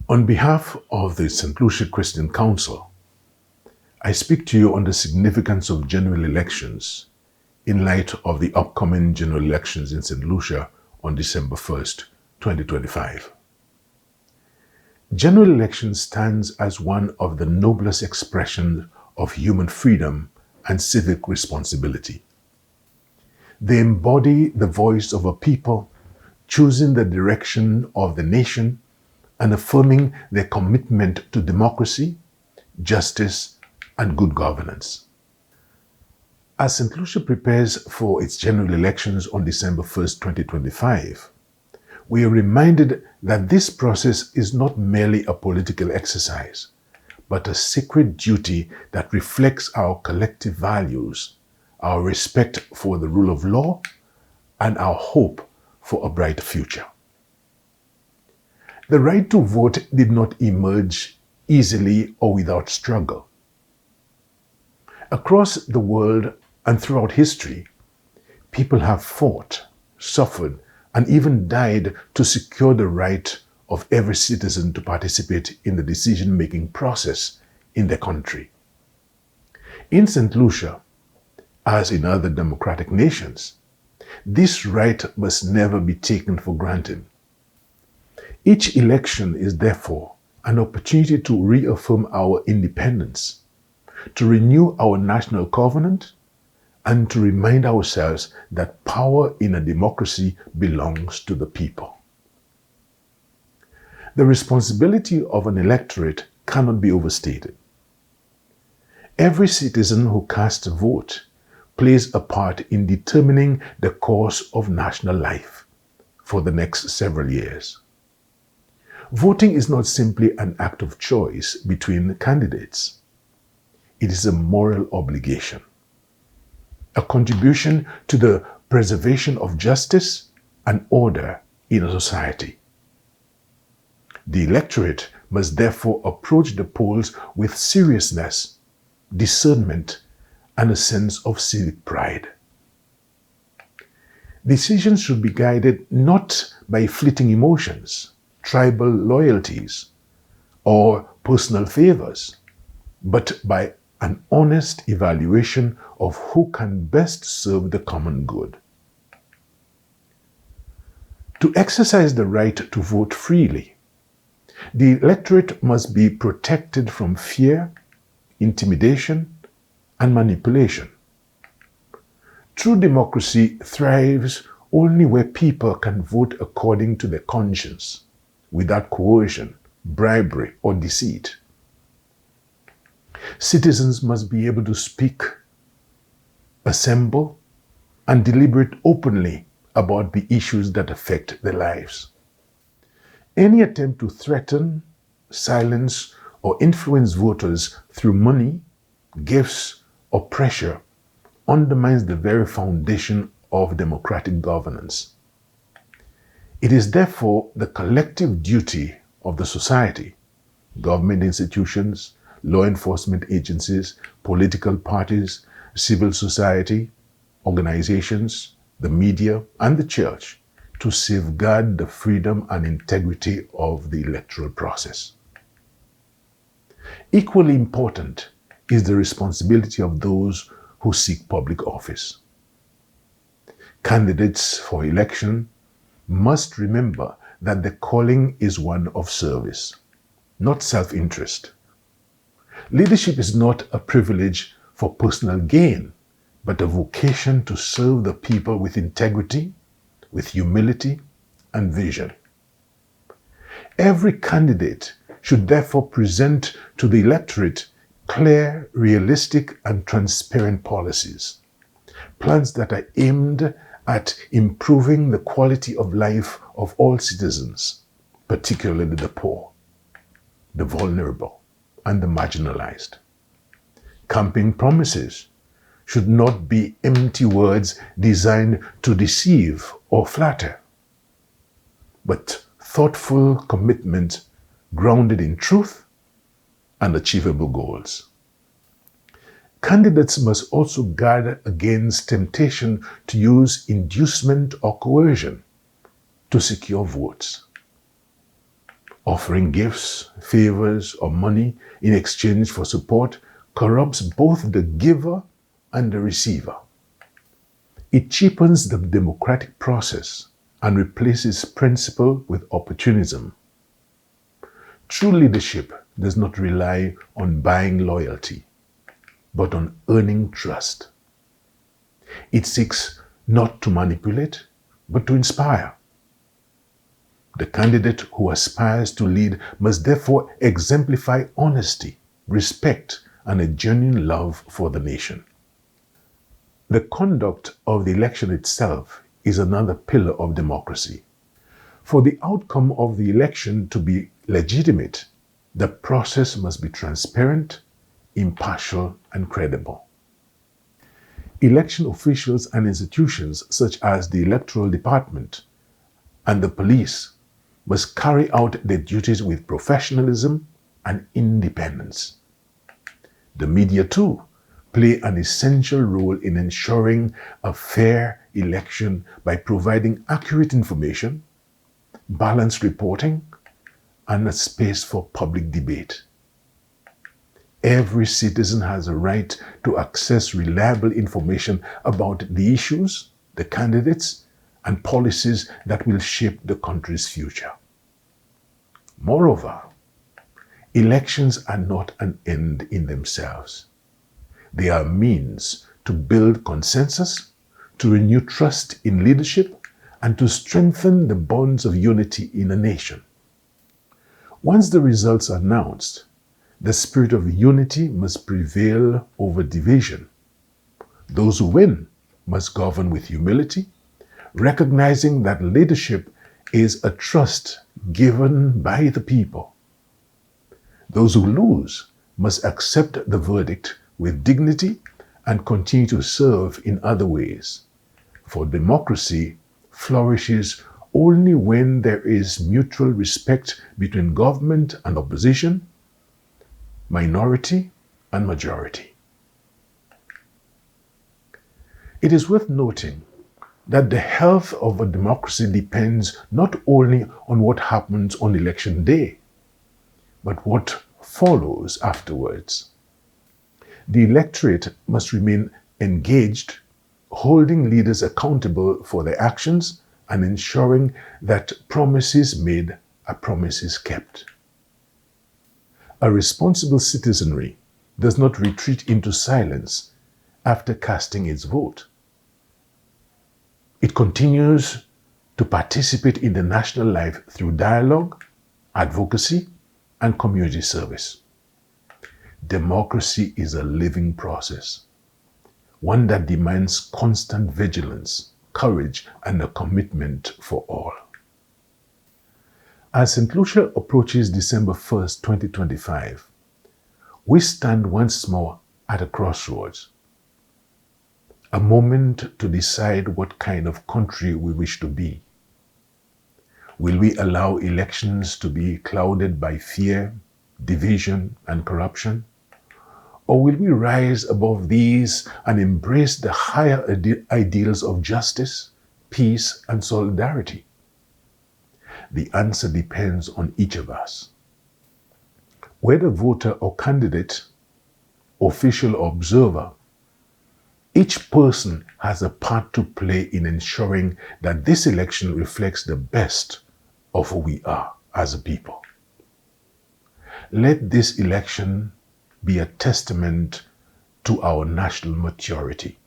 On behalf of the Saint Lucia Christian Council, I speak to you on the significance of general elections in light of the upcoming general elections in Saint Lucia on December 1st, 2025. General election stands as one of the noblest expressions of human freedom and civic responsibility. They embody the voice of a people choosing the direction of the nation and affirming their commitment to democracy, justice, and good governance. As Saint Lucia prepares for its general elections on December 1st, 2025, we are reminded that this process is not merely a political exercise, but a sacred duty that reflects our collective values, our respect for the rule of law, and our hope for a brighter future. The right to vote did not emerge easily or without struggle. Across the world and throughout history, people have fought, suffered, and even died to secure the right of every citizen to participate in the decision-making process in their country. In Saint Lucia, as in other democratic nations, this right must never be taken for granted. Each election is therefore an opportunity to reaffirm our independence, to renew our national covenant, and to remind ourselves that power in a democracy belongs to the people. The responsibility of an electorate cannot be overstated. Every citizen who casts a vote plays a part in determining the course of national life for the next several years. Voting is not simply an act of choice between candidates. It is a moral obligation, a contribution to the preservation of justice and order in a society. The electorate must therefore approach the polls with seriousness, discernment, and a sense of civic pride. Decisions should be guided not by fleeting emotions, tribal loyalties, or personal favors, but by an honest evaluation of who can best serve the common good. To exercise the right to vote freely, the electorate must be protected from fear, intimidation, and manipulation. True democracy thrives only where people can vote according to their conscience, without coercion, bribery, or deceit. Citizens must be able to speak, assemble, and deliberate openly about the issues that affect their lives. Any attempt to threaten, silence, or influence voters through money, gifts, or pressure undermines the very foundation of democratic governance. It is therefore the collective duty of the society, government institutions, law enforcement agencies, political parties, civil society, organizations, the media, and the church to safeguard the freedom and integrity of the electoral process. Equally important is the responsibility of those who seek public office. Candidates for election must remember that the calling is one of service, not self-interest. Leadership is not a privilege for personal gain, but a vocation to serve the people with integrity, with humility, and vision. Every candidate should therefore present to the electorate clear, realistic, and transparent policies, plans that are aimed at improving the quality of life of all citizens, particularly the poor, the vulnerable, and the marginalized. Campaign promises should not be empty words designed to deceive or flatter, but thoughtful commitment grounded in truth and achievable goals. Candidates must also guard against temptation to use inducement or coercion to secure votes. Offering gifts, favors, or money in exchange for support corrupts both the giver and the receiver. It cheapens the democratic process and replaces principle with opportunism. True leadership does not rely on buying loyalty, but on earning trust. It seeks not to manipulate, but to inspire. The candidate who aspires to lead must therefore exemplify honesty, respect, and a genuine love for the nation. The conduct of the election itself is another pillar of democracy. For the outcome of the election to be legitimate, the process must be transparent, impartial, and credible. Election officials and institutions such as the Electoral Department and the police must carry out their duties with professionalism and independence. The media, too, play an essential role in ensuring a fair election by providing accurate information, balanced reporting, and a space for public debate. Every citizen has a right to access reliable information about the issues, the candidates, and policies that will shape the country's future. Moreover, elections are not an end in themselves. They are a means to build consensus, to renew trust in leadership, and to strengthen the bonds of unity in a nation. Once the results are announced, the spirit of unity must prevail over division. Those who win must govern with humility, recognizing that leadership is a trust given by the people. Those who lose must accept the verdict with dignity and continue to serve in other ways. For democracy flourishes only when there is mutual respect between government and opposition, minority and majority. It is worth noting that the health of a democracy depends not only on what happens on election day, but what follows afterwards. The electorate must remain engaged, holding leaders accountable for their actions and ensuring that promises made are promises kept. A responsible citizenry does not retreat into silence after casting its vote. It continues to participate in the national life through dialogue, advocacy, and community service. Democracy is a living process, one that demands constant vigilance, courage, and a commitment for all. As Saint Lucia approaches December 1st, 2025, we stand once more at a crossroads, a moment to decide what kind of country we wish to be. Will we allow elections to be clouded by fear, division, and corruption? Or will we rise above these and embrace the higher ideals of justice, peace, and solidarity? The answer depends on each of us. Whether voter or candidate, official or observer, each person has a part to play in ensuring that this election reflects the best of who we are as a people. Let this election be a testament to our national maturity,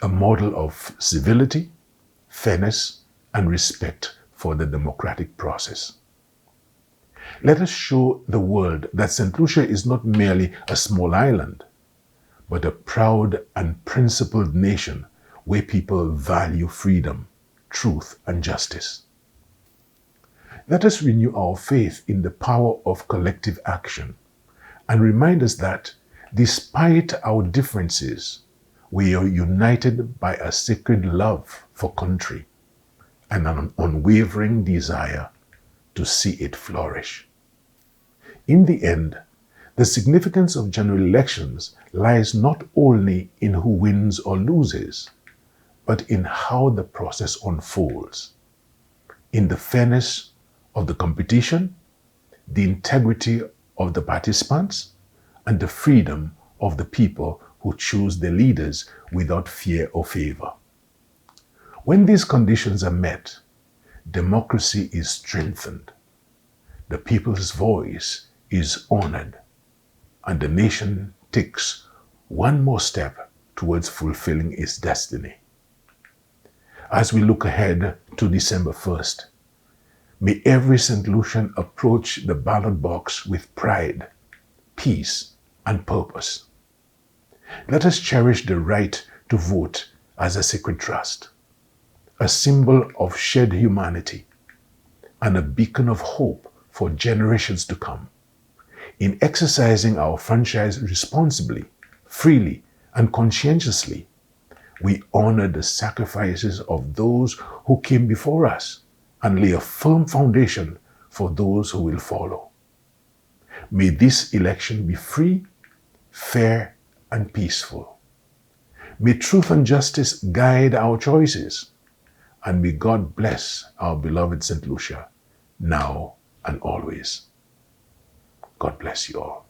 a model of civility, fairness, and respect for the democratic process. Let us show the world that Saint Lucia is not merely a small island, but a proud and principled nation where people value freedom, truth, and justice. Let us renew our faith in the power of collective action and remind us that, despite our differences, we are united by a sacred love for country and an unwavering desire to see it flourish. In the end, the significance of general elections lies not only in who wins or loses, but in how the process unfolds, in the fairness, of the competition, the integrity of the participants, and the freedom of the people who choose their leaders without fear or favor. When these conditions are met, democracy is strengthened, the people's voice is honored, and the nation takes one more step towards fulfilling its destiny. As we look ahead to December 1st, may every St. Lucian approach the ballot box with pride, peace, and purpose. Let us cherish the right to vote as a sacred trust, a symbol of shared humanity, and a beacon of hope for generations to come. In exercising our franchise responsibly, freely, and conscientiously, we honor the sacrifices of those who came before us and lay a firm foundation for those who will follow. May this election be free, fair, and peaceful. May truth and justice guide our choices, and may God bless our beloved St. Lucia, now and always. God bless you all.